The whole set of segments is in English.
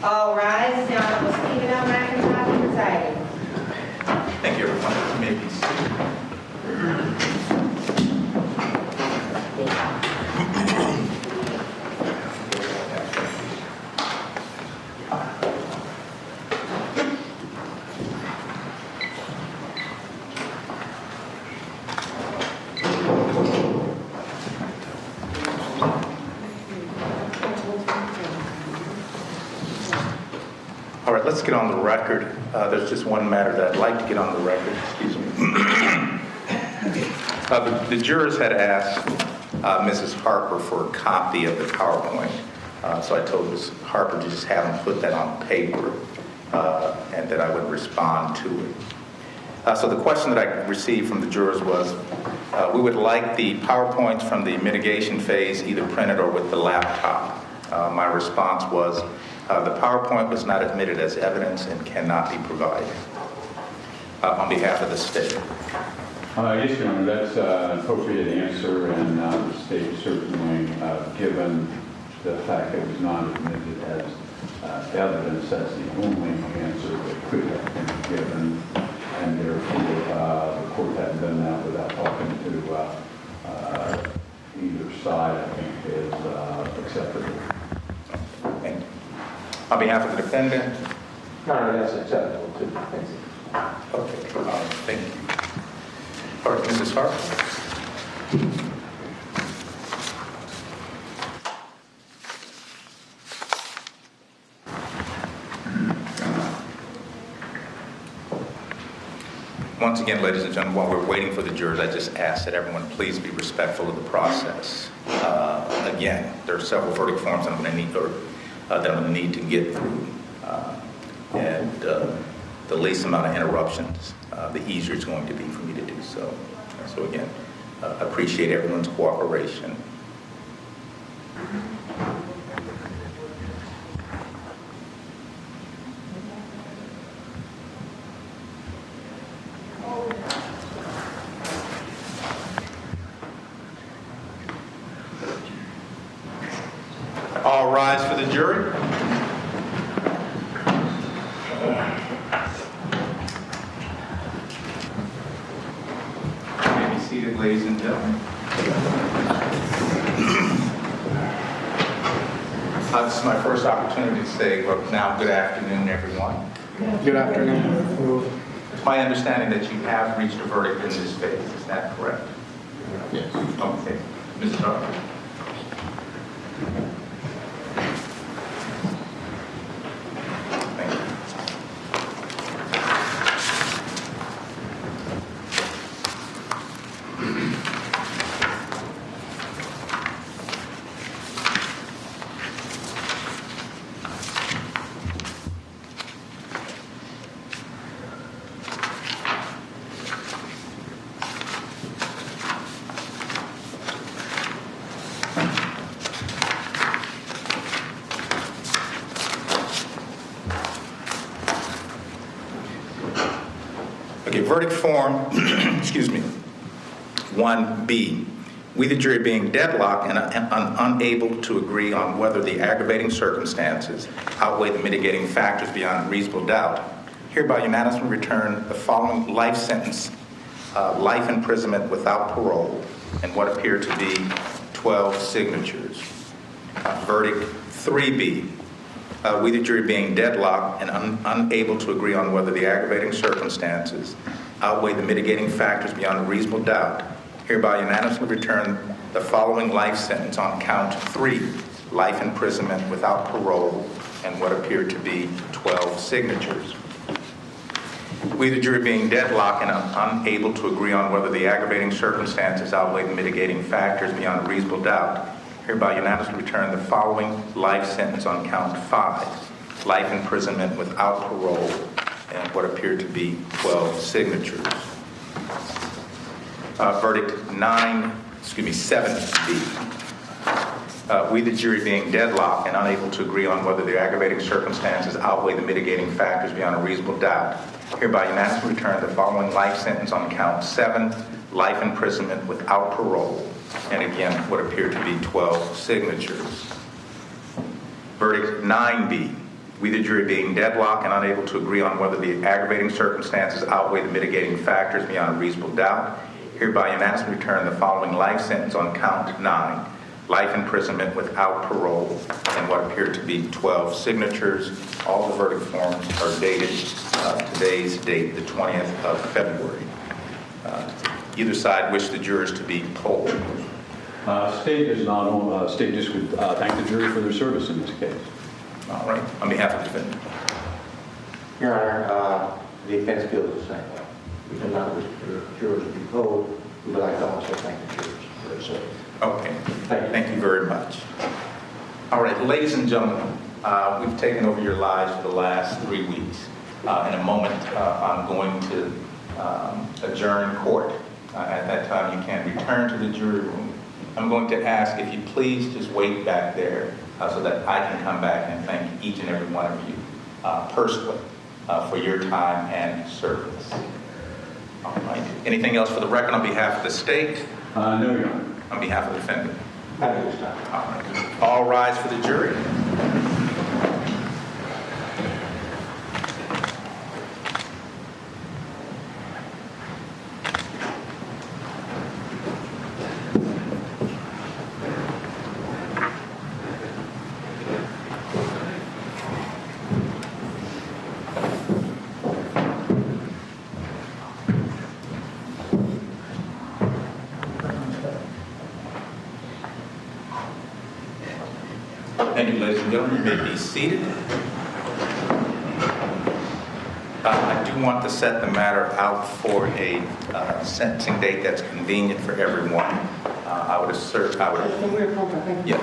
All rise. The Honorable Stephen L. McIntyre presiding. Thank you, everyone. You may be seated. All right, let's get on the record. There's just one matter that I'd like to get on the record. Excuse me. The jurors had asked Mrs. Harper for a copy of the PowerPoint. So I told Ms. Harper to just have them put that on paper and that I would respond to it. So the question that I received from the jurors was, we would like the PowerPoints from the mitigation phase either printed or with the laptop. My response was, the PowerPoint was not admitted as evidence and cannot be provided. On behalf of the state. Yes, Your Honor, that's an appropriate answer, and the state certainly, given the fact that it was not admitted as evidence, that's the only answer that could have been given, and therefore the court hadn't done that without talking to either side, I think is acceptable. Thank you. On behalf of the defendant? No, that's acceptable too. Thank you. Okay, thank you. All right, Mrs. Harper. Once again, ladies and gentlemen, while we're waiting for the jurors, I just ask that everyone please be respectful of the process. Again, there are several verdict forms that I'm going to need to get through. And the least amount of interruptions, the easier it's going to be for me to do so. So again, appreciate everyone's cooperation. All rise for the jury. You may be seated, ladies and gentlemen. This is my first opportunity to say, well, now, good afternoon, everyone. Good afternoon. It's my understanding that you have reached a verdict in this phase. Is that correct? Yes. Okay. Ms. Harper. Okay, verdict form, excuse me, 1B. We, the jury, being deadlocked and unable to agree on whether the aggravating circumstances outweigh the mitigating factors beyond reasonable doubt, hereby unanimously return the following life sentence, life imprisonment without parole, and what appear to be 12 signatures. Verdict 3B. We, the jury, being deadlocked and unable to agree on whether the aggravating circumstances outweigh the mitigating factors beyond a reasonable doubt, hereby unanimously return the following life sentence on count 3, life imprisonment without parole, and what appear to be 12 signatures. We, the jury, being deadlocked and unable to agree on whether the aggravating circumstances outweigh the mitigating factors beyond a reasonable doubt, hereby unanimously return the following life sentence on count 5, life imprisonment without parole, and what appeared to be 12 signatures. Verdict 7B. We, the jury, being deadlocked and unable to agree on whether the aggravating circumstances outweigh the mitigating factors beyond a reasonable doubt, hereby unanimously return the following life sentence on count 7, life imprisonment without parole, and again, what appear to be 12 signatures. Verdict 9B. We, the jury, being deadlocked and unable to agree on whether the aggravating circumstances outweigh the mitigating factors beyond a reasonable doubt, hereby unanimously return the following life sentence on count 9, life imprisonment without parole, and what appear to be 12 signatures. All the verdict forms are dated today's date, the 20th of February. Either side wish the jurors to be polled. State is not on. State just would thank the jury for their service in this case. All right. On behalf of the defendant. Your Honor, the defense feels the same way. We do not wish the jurors to be polled. We would like to also thank the jurors for their service. Okay. Thank you. Thank you very much. All right, ladies and gentlemen, we've taken over your lives for the last 3 weeks. In a moment, I'm going to adjourn court. At that time, you can return to the jury room. I'm going to ask if you please just wait back there so that I can come back and thank each and every one of you personally for your time and service. All right. Anything else for the record on behalf of the state? No, Your Honor. On behalf of the defendant? Thank you, Mr. All right. All rise for the jury. Thank you, ladies and gentlemen. You may be seated. I do want to set the matter out for a sentencing date that's convenient for everyone. I would assert, yeah.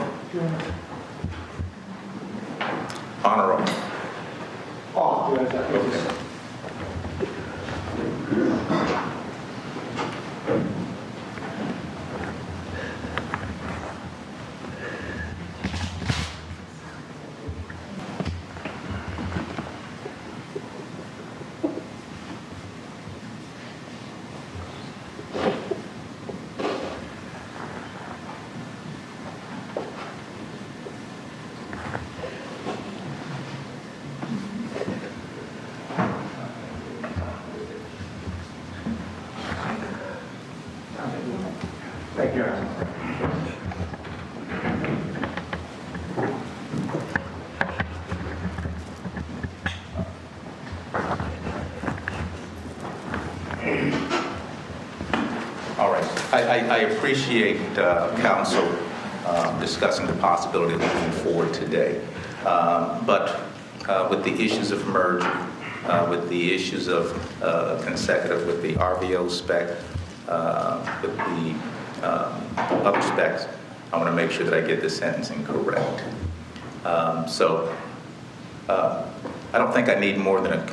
Honor roll. Okay. Thank you, Your Honor. All right. I appreciate counsel discussing the possibility of moving forward today. But with the issues of merger, with the issues of consecutive, with the RVO spec, with the other specs, I want to make sure that I get the sentencing correct. So I don't think I need more than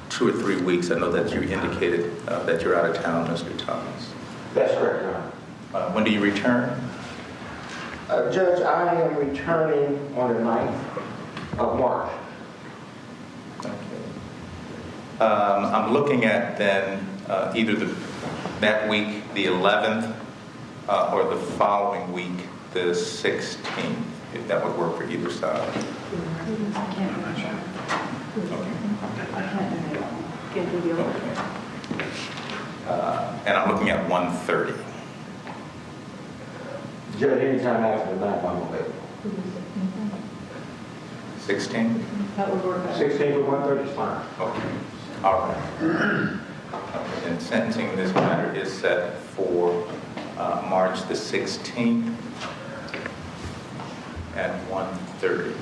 2 or 3 weeks. I know that you indicated that you're out of town, Mr. Thomas. That's correct, Your Honor. When do you return? Judge, I am returning on the 9th of March. Okay. I'm looking at then either that week, the 11th, or the following week, the 16th, if that would work for either side. I can't do the other. Okay. And I'm looking at 1:30. Judge, anytime after the 9th, I'm available. 16th? That would work better. 16th or 1:30 is fine. Okay. All right. Okay. And sentencing in this matter is set for March the 16th at 1:30.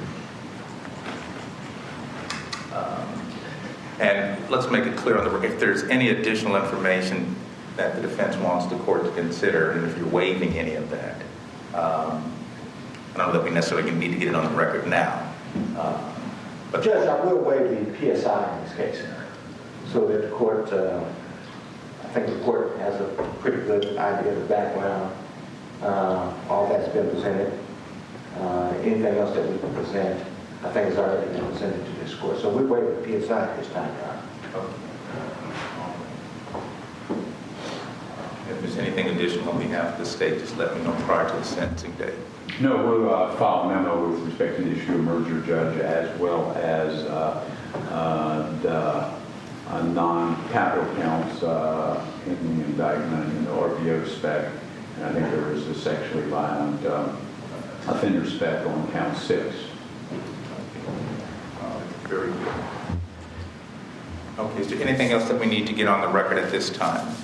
And let's make it clear on the record, if there's any additional information that the defense wants the court to consider, and if you're waiving any of that, I don't know that we necessarily need to get it on the record now. But Judge, I will waive the PSI in this case, so that the court, I think the court has a pretty good idea of the background, all that's been presented. Anything else that we can present, I think has already been presented to this court. So we waive the PSI at this time, Your Honor. If there's anything additional on behalf of the state, just let me know prior to the sentencing date. No, we'll file a memo with respect to the issue of merger, Judge, as well as the non-capital counts in the indictment in the RPO spec. And I think there is a sexually violent offender spec on count 6. Very good. Okay, is there anything else that we need to get on the record at this time?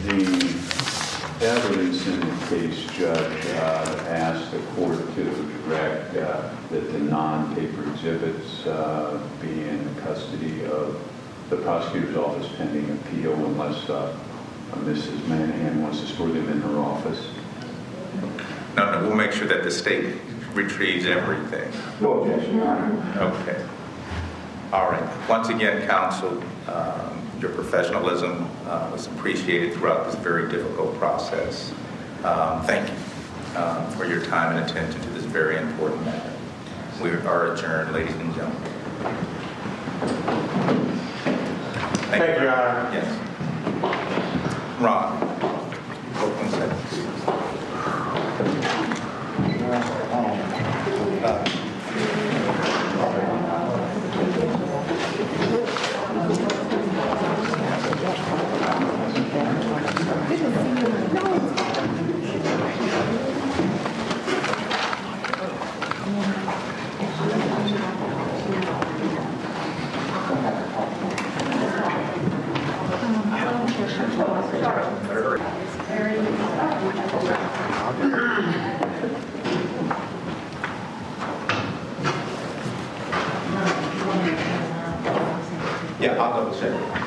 The evidence in the case, Judge, asked the court to direct that the non-paper exhibits be in custody of the prosecutor's office pending appeal unless Mrs. Manahan wants to store them in her office. No, we'll make sure that the state retrieves everything. No objection, Your Honor. Okay. All right. Once again, counsel, your professionalism was appreciated throughout this very difficult process. Thank you for your time and attention to this very important matter. We are adjourned, ladies and gentlemen. Thank you, Your Honor. Yes. Ron, open sentence. Yeah, I'll double check.